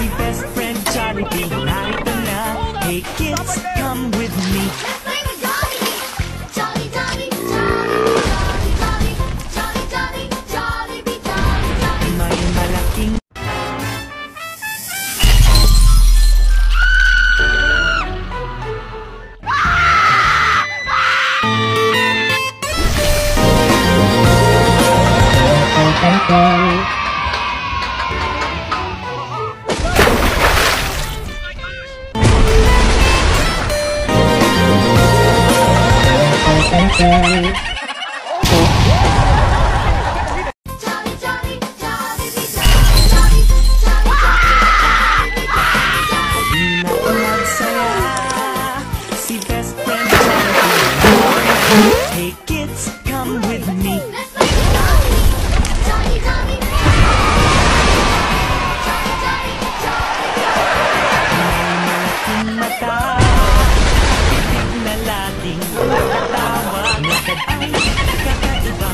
Si best friend Jollibee, narito na. Hey kids, come with me. May malaking si best friend Jollibee. Hey kids, come with me. Malaking mata, bibig na laging nakatawa. Lakad ay kakaiba.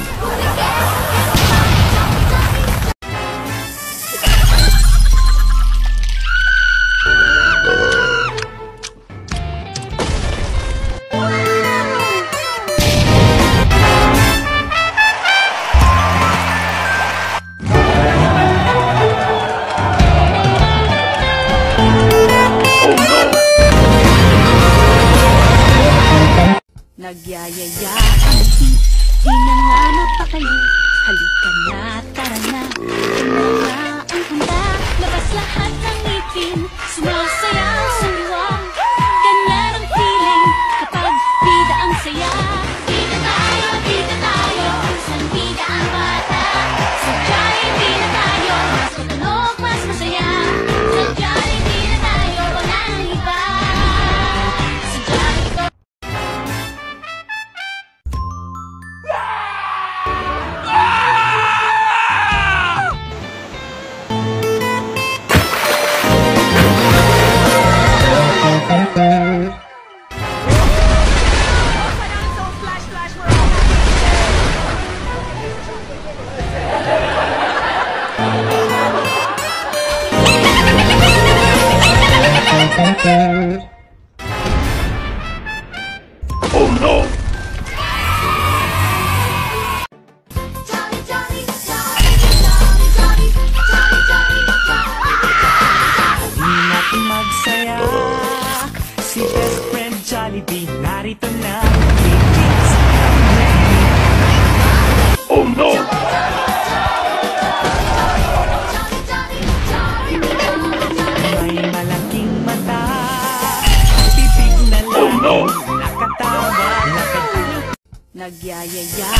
Nagyayaya ang hit, di na nga mapakali. Halika na, tara na, yun na nga ang handa. Labas lahat ng ngipin, sumasayaw sa luwang. Ganyan ang feeling kapag bida ang saya. Bida tayo, isang bida ang bata. Sa Jollibee na tayo, mas matunog, mas masaya. Sa Jollibee na tayo, walang iba. Sa Jollibee. Oh no! Natin magsaya. Si best friend Jollibee, narito na. Hey kids, come with me. Oh no! May malaking mata, bibig na Oh no! laging nakatawa. Lakad ay Nagyayaya